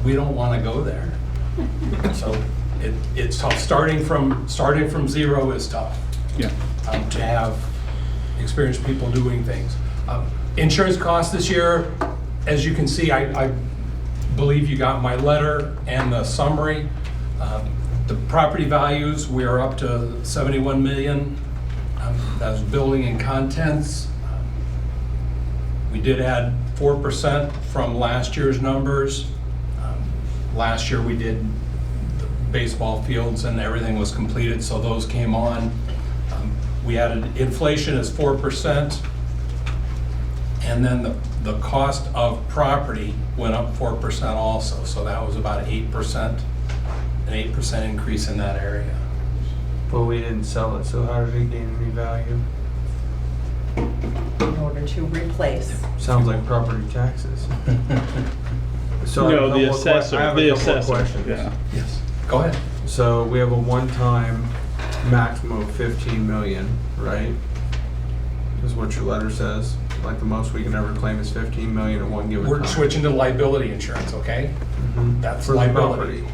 We don't want to go there. So it's tough. Starting from zero is tough. Yeah. To have experienced people doing things. Insurance costs this year, as you can see, I believe you got my letter and the summary. The property values, we are up to 71 million. That's building and contents. We did add 4% from last year's numbers. Last year we did the baseball fields and everything was completed, so those came on. We added inflation is 4%. And then the cost of property went up 4% also, so that was about 8%, an 8% increase in that area. Well, we didn't sell it, so how did it gain any value? In order to replace. Sounds like property taxes. So I No, have a the couple of assessor, I have the a couple of assessor, questions. yeah. Yes. Go ahead. So we have a one-time maximum of 15 million, right? Is what your letter says. Like the most we can ever claim is 15 million at one given time. We're switching to liability insurance, okay? Mhm. That's For the liability. property.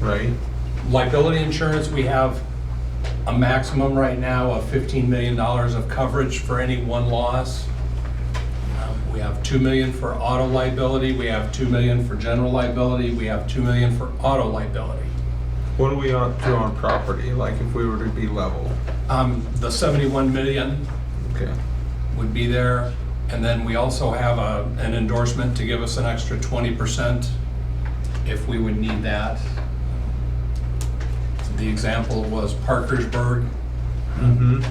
Right? Liability insurance, we have a maximum right now of $15 million of coverage for any one loss. We have 2 million for auto liability, we have 2 million for general liability, we have 2 million for auto liability. What do we ought to do on property, like if we were to be level? The 71 million Okay. would be there, and then we also have an endorsement to give us an extra 20% if we would need that. The example was Parkersburg. Mm-hmm.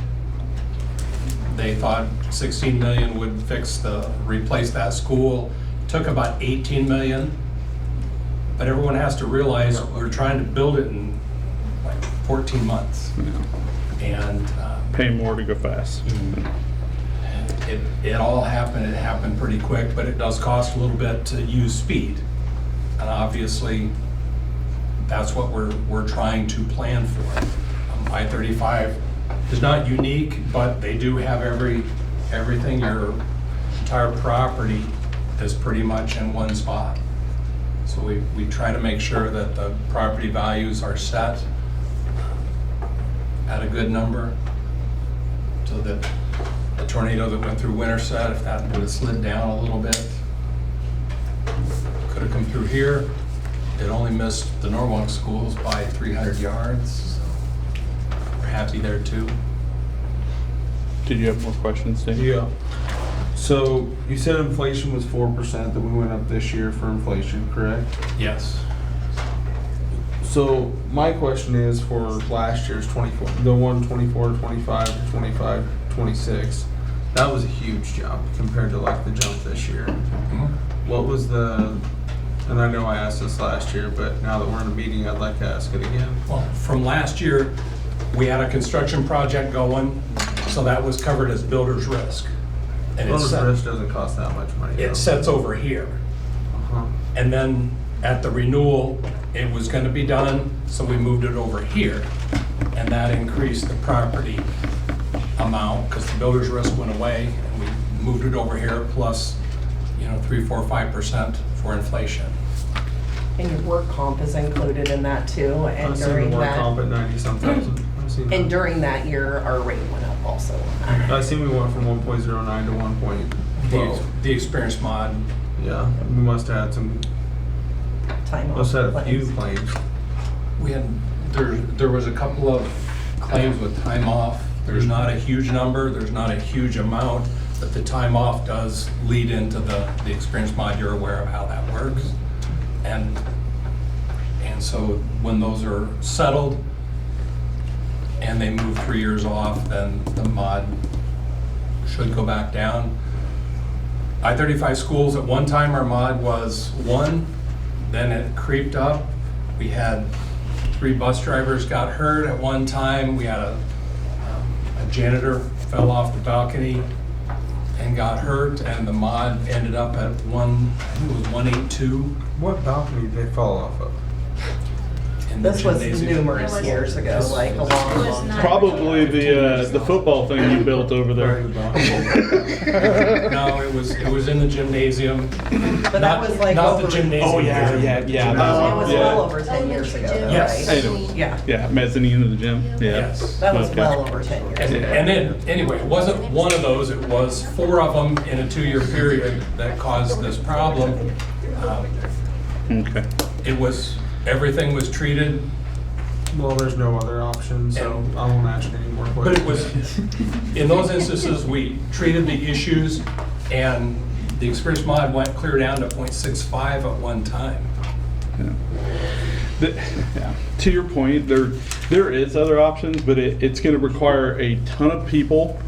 They thought 16 million would replace that school. Took about 18 million. But everyone has to realize we're trying to build it in like 14 months. And Pay more to go fast. it all happened, it happened pretty quick, but it does cost a little bit to use speed. And obviously, that's what we're trying to plan for. I-35 is not unique, but they do have everything. Your entire property is pretty much in one spot. So we try to make sure that the property values are set at a good number, so that the tornado that went through Winterset, if that would have slid down a little bit, could have come through here. It only missed the Norwalk schools by 300 yards, so we're happy there too. Did you have more questions, Dave? Yeah. So you said inflation was 4%, that we went up this year for inflation, correct? Yes. So my question is for last year's 24, the one 24, 25 to 25, 26, that was a huge jump compared to like the jump this year. What was the, and I know I asked this last year, but now that we're in a meeting, I'd like to ask it again. Well, from last year, we had a construction project going, so that was covered as builder's risk. And it Builder's set- risk doesn't cost that much money. though. it sets over here. Uh-huh. And then at the renewal, it was gonna be done, so we moved it over here. And that increased the property amount, because the builder's risk went away, and we moved it over here, plus, 3, 4, 5% for inflation. And your work comp is included in that too, and I've seen during the work comp that, at 90-some thousand. I've seen that. and during that year, our rate went up also. I seen we went from 1.09 to 1.12. The experience mod, Yeah, we must have had some, Time off. must have had a few claims. claims. we had, there was a couple of claims with time off. There's not a huge number, there's not a huge amount, but the time off does lead into the experience mod. You're aware of how that works. And so when those are settled and they move 3 years off, then the mod should go back down. I-35 schools, at one time our mod was 1, then it creeped up. We had 3 bus drivers got hurt at one time. We had a janitor fell off the balcony and got hurt, and the mod ended up at 182. What balcony did they fall off of? in the This was gymnasium. numerous That was- years ago, like a It long, was long not- time. Probably the football thing you built over there. No, it was in the gymnasium. But that was like Not the over- gymnasium. Oh, yeah. It was Yeah. well over 10 years ago, though, Yes. right? I know. Yeah, Yeah, mezzanine of the gym. Yeah. Yes. that was Okay. well over 10 years And ago. and then, anyway, it wasn't one of those, it was 4 of them in a 2-year period that caused this problem. Okay. It was, everything was treated, Well, there's no other option, so I won't ask any more but questions. it was, in those instances, we treated the issues, and the experience mod went clear down to 0.65 at one time. Yeah. To your point, there is other options, but it's going to require a ton of people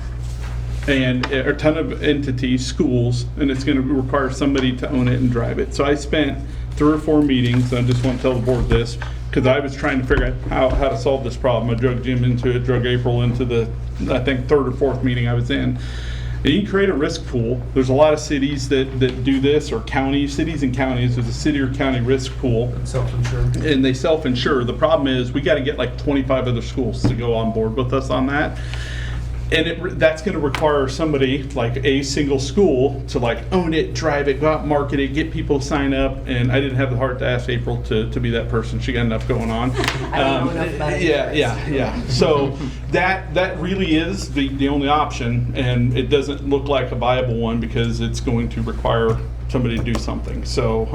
and a ton of entities, schools, and it's going to require somebody to own it and drive it. So I spent 3 or 4 meetings, I just want to tell the board this, because I was trying to figure out how to solve this problem. I drug Jim into it, drug April into the, I think, 3rd or 4th meeting I was in. And you can create a risk pool. There's a lot of cities that do this, or counties, cities and counties. There's a city or county risk pool. Self-insured. And they self-insure. The problem is we got to get like 25 other schools to go on board with us on that. And that's going to require somebody like a single school to like own it, drive it, go out, market it, get people to sign up. And I didn't have the heart to ask April to be that person. She got enough going on. I don't know enough about it. Yeah. So that really is the only option, and it doesn't look like a viable one because it's going to require somebody to do something. So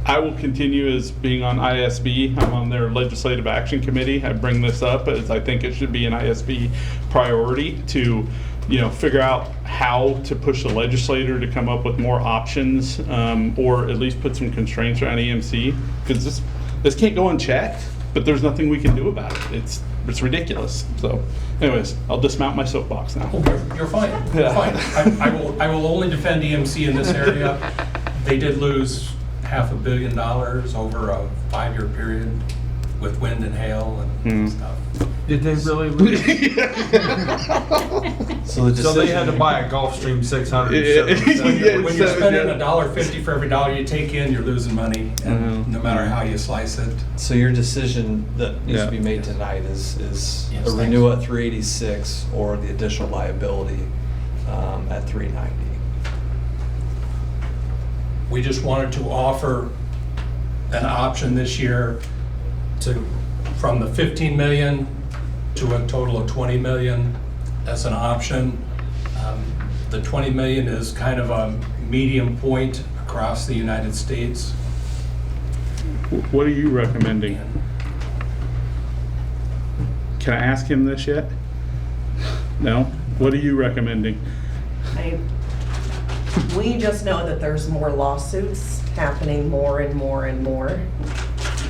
I will continue as being on ISB. I'm on their legislative action committee. I bring this up as I think it should be an ISB priority to, figure out how to push the legislator to come up with more options, or at least put some constraints around EMC, because this can't go unchecked, but there's nothing we can do about it. It's ridiculous. So, anyways, I'll dismount my soapbox now. You're fine. You're fine. I will only defend EMC in this area. They did lose $500 million over a 5-year period with wind and hail and stuff. Did they really lose? So So they had to buy a Gulfstream 600. When you're spending $1.50 for every dollar you take in, you're losing money, and no matter how you slice it. So your decision that needs to be made tonight is Yes, a renewal at 386 or the additional liability at 390. We just wanted to offer an option this year from the 15 million to a total of 20 million as an option. The 20 million is kind of a medium point across the United States. What are you recommending? Can I ask him this yet? No? What are you recommending? We just know that there's more lawsuits happening more and more and more.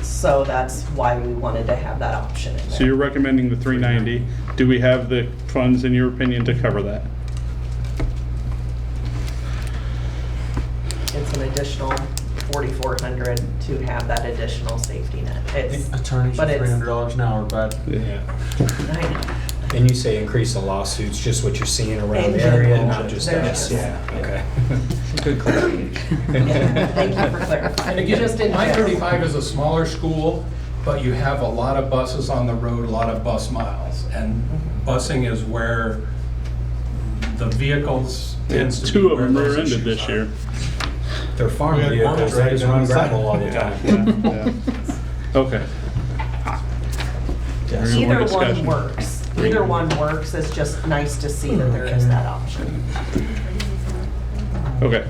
So that's why we wanted to have that option in there. So you're recommending the 390. Do we have the funds, in your opinion, to cover that? It's an additional 4,400 to have that additional safety net. Attorneys are But it's- $300 an hour, but Yeah. I know. And you say increase the lawsuits, just what you're seeing around In the area, general, not just us? there's- Yeah, okay. Good clarification. Yeah, thank you for clarifying. And again, Just in general. I-35 is a smaller school, but you have a lot of buses on the road, a lot of bus miles. And busing is where the vehicles tends to be 2 of where them those rear-ended issues this are. year. They're farm We had vehicles, they right just down run the side. gravel all the time. Yeah. Okay. Yes. Any more Either one discussion? works. Either one works. It's just nice to see that there is that option. Okay,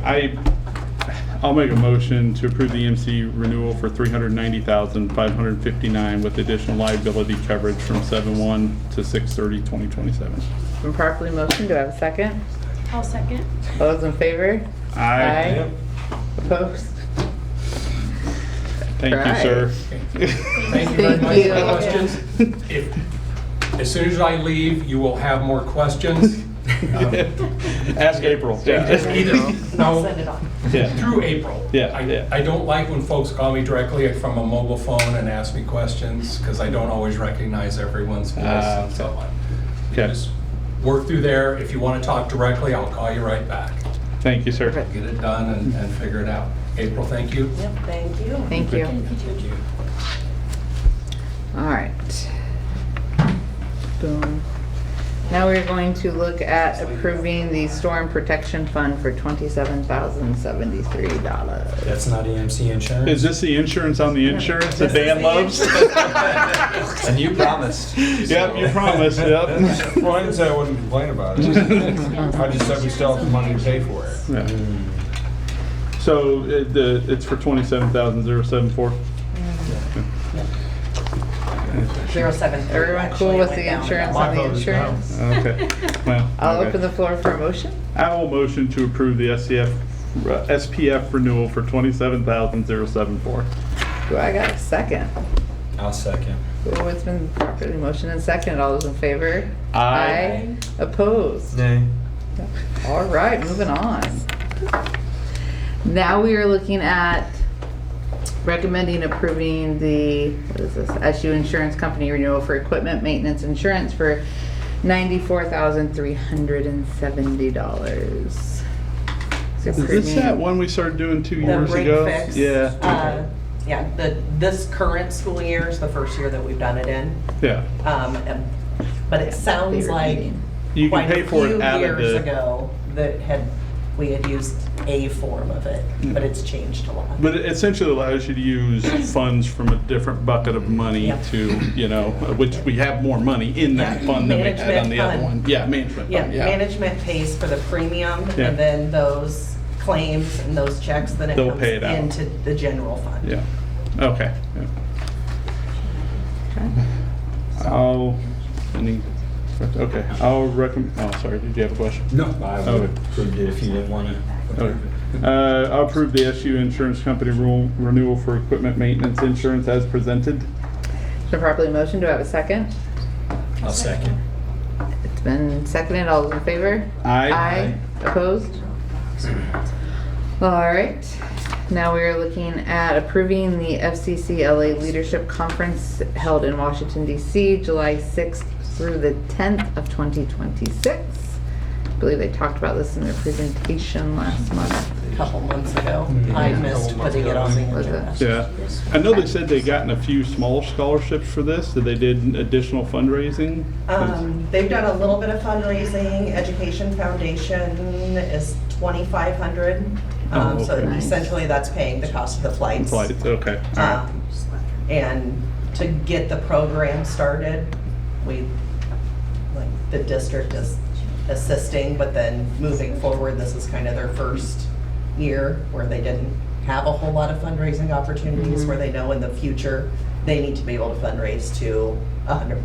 I'll make a motion to approve the EMC renewal for $390,559 with additional liability coverage from 7/1 to 6/30/2027. Been properly motioned. Do I have a second? I'll second. All those in favor? Aye. Opposed? Thank you, Right. sir. Thank you very Thank much for you. the questions. As soon as I leave, you will have more questions. Ask April. Either, I'll no, send it on. Yeah. through April. Yeah, yeah. I don't like when folks call me directly from a mobile phone and ask me questions, because I don't always recognize everyone's voice and so on. Okay. Just work through there. If you want to talk directly, I'll call you right back. Thank you, sir. Get it done and figure it out. April, thank you. Yep, thank you. Thank you. Thank you. All right. Boom. Now we're going to look at approving the storm protection fund for $27,073. That's not EMC insurance? Is this the insurance on the insurance that Dan loves? And you promised. Yep, you promised, yep. well, I didn't say I wouldn't complain about it. I just said we still have the money to pay for it. Yeah. So it's for 27,074. 073. Everyone cool with the insurance on the insurance? Okay. Well, I'll okay. open the floor for a motion. I will motion to approve the SPF renewal for 27,074. Do I got a second? I'll second. Oh, it's been properly motioned and seconded. All those in favor? Aye. Opposed? Nay. All right, moving on. Now we are looking at recommending approving the, what is this, SU Insurance Company renewal for equipment maintenance insurance for $94,370. Is this that one we started doing 2 The years break ago? fix. Yeah. Yeah, this current school year is the first year that we've done it in. Yeah. But it sounds Favorite like meeting. You can quite pay a for few it out of years the, ago we had used a form of it, but it's changed a lot. but it essentially allows you to use funds from a different bucket of money Yep. to, which we have more money in that Yeah. fund than we had on the other Management one. Yeah, management Yeah, fund, yeah. management pays for the premium, Yeah. and then those claims and those checks, then it They'll comes pay it out. into the general fund. Yeah, okay. Yeah. Okay. I'll recommend, oh, sorry, did you have a question? No, I Okay. would have approved it if you didn't want to. Okay. I'll approve the SU Insurance Company renewal for equipment maintenance insurance as presented. It's been properly motioned. Do I have a second? I'll second. It's been seconded. All those in favor? Aye. Opposed? All right. Now we are looking at approving the FCCLA Leadership Conference held in Washington, D.C., July 6th through the 10th of 2026. I believe they talked about this in their presentation last month. A couple months ago, I missed putting it on the Was it? agenda. Yeah. I know they said they gotten a few smaller scholarships for this. Did they did additional fundraising? They've done a little bit of fundraising. Education Foundation is $2,500. Oh, So okay. essentially that's paying the cost of the flights. Flights, okay. All right. And to get the program started, the district is assisting, but then moving forward, this is kind of their first year where they didn't have a whole lot of fundraising opportunities, where they know in the future, they need to be able to fundraise to 100%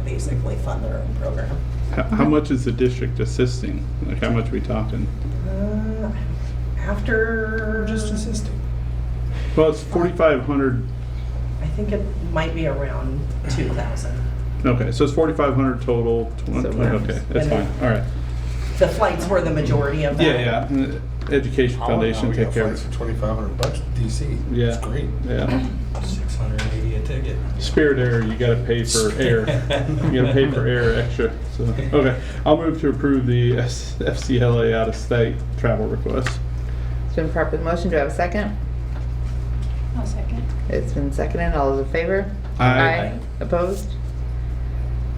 basically fund their own program. How much is the district assisting? Like, how much are we talking? After. Just assisting. Well, it's 4,500. I think it might be around 2,000. Okay, so it's 4,500 total. So Okay, that's fine. All right. The flights were the majority of that. Yeah, yeah. Education Foundation take care of it. For $2,500 DC. Yeah. That's great. Yeah. $680 a ticket. Spirit Air, you gotta pay for air. You gotta pay for air extra. So, okay, I'll move to approve the FCLA out-of-state travel request. It's been properly motioned. Do I have a second? I'll second. It's been seconded. All those in favor? Aye. Opposed?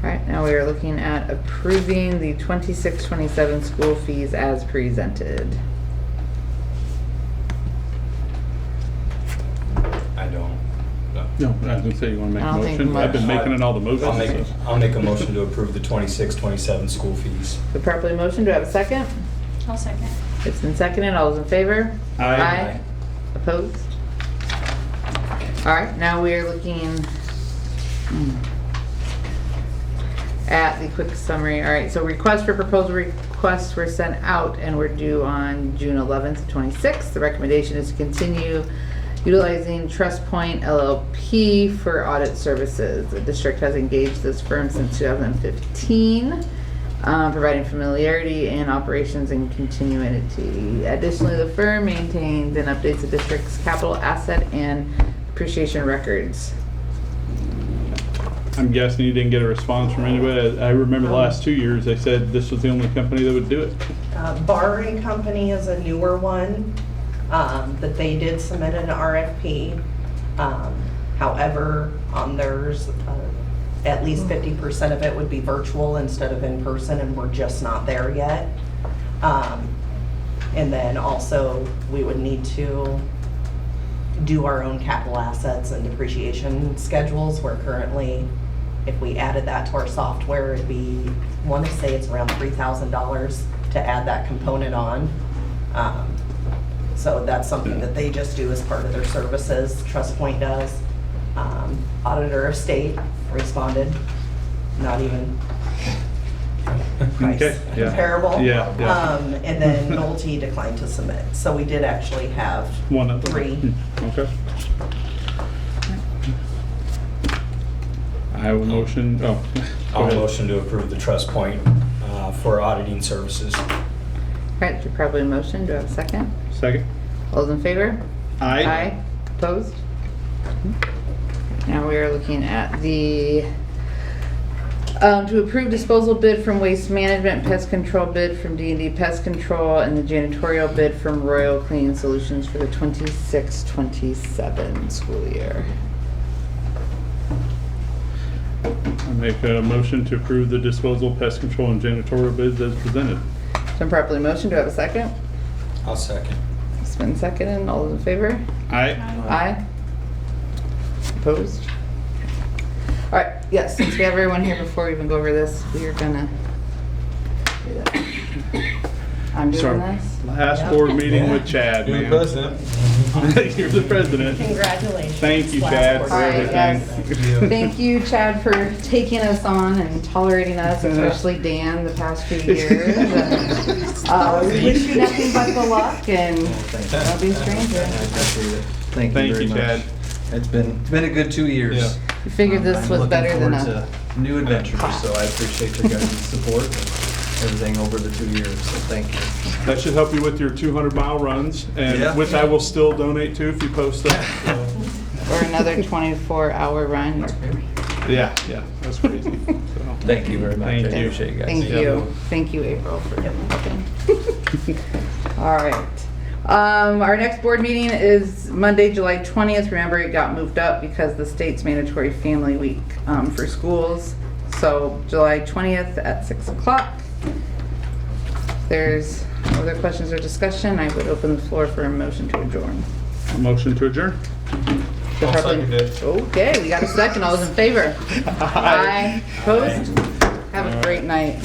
All right, now we are looking at approving the 26-27 school fees as presented. I don't. No, I was gonna say, you wanna make I a don't think motion? I've been much. making it all the I'll make, motions. so. I'll make a motion to approve the 26-27 school fees. So properly motioned. Do I have a second? I'll second. It's been seconded. All those in favor? Aye. Opposed? All right, now we are looking at the quick summary. All right, so requests for proposal requests were sent out and were due on June 11th to 26th. The recommendation is to continue utilizing Trust Point LLP for audit services. The district has engaged this firm since 2015. Providing familiarity in operations and continuity. Additionally, the firm maintains and updates the district's capital asset and depreciation records. I'm guessing you didn't get a response from anybody. I remember the last 2 years, they said this was the only company that would do it. Borrowing Company is a newer one, that they did submit an RFP. However, on theirs, at least 50% of it would be virtual instead of in person, and we're just not there yet. And then also, we would need to do our own capital assets and depreciation schedules, where currently, if we added that to our software, it'd be, I want to say it's around $3,000 to add that component on. So that's something that they just do as part of their services, Trust Point does. Auditor of State responded, not even price Okay, yeah. comparable. Yeah, yeah. And then Nolte declined to submit. So we did actually have One of them. 3. Okay. I will motion, oh. go I'll ahead. motion to approve the Trust Point for auditing services. All right, you probably motion. Do I have a second? Second. All those in favor? Aye. Opposed? Now we are looking at the, to approve disposal bid from Waste Management, pest control bid from D&D Pest Control, and the janitorial bid from Royal Cleaning Solutions for the 26-27 school year. I make a motion to approve the disposal, pest control, and janitorial bids as presented. It's been properly motioned. Do I have a second? I'll second. It's been seconded. All those in favor? Aye. Aye. Opposed? All right, yes, since we have everyone here before we even go over this, we are gonna do that. I'm doing Sorry. this. Last board meeting with Chad, You're man. the president. You're the president. Congratulations. Thank you, Last Chad, board for All right, everything. yes. Thank you, Chad, for taking us on and tolerating us, especially Dan, the past few years. And, we wish you nothing but the luck and don't be a stranger. I appreciate it. Thank you Thank very you, much. Chad. It's been a good 2 years. Yeah. We figured this I'm was looking better than forward a. to new adventures, so I appreciate your guys' support and everything over the 2 years, so thank you. That should help you with your 200-mile runs, and Yeah. which I will still donate to if you post that. So, Or another 24-hour run. yeah, that's crazy. So, Thank you very much. Thank I you. appreciate you guys. Thank Yeah. you. Thank you, April, for helping. All right. Our next board meeting is Monday, July 20th. Remember, it got moved up because the state's mandatory family week for schools. So July 20th at 6 o'clock. If there's no other questions or discussion, I would open the floor for a motion to adjourn. A motion to adjourn? So I'll probably- second it. Okay, we got a second. All those in favor? Aye. Opposed? Have a great night.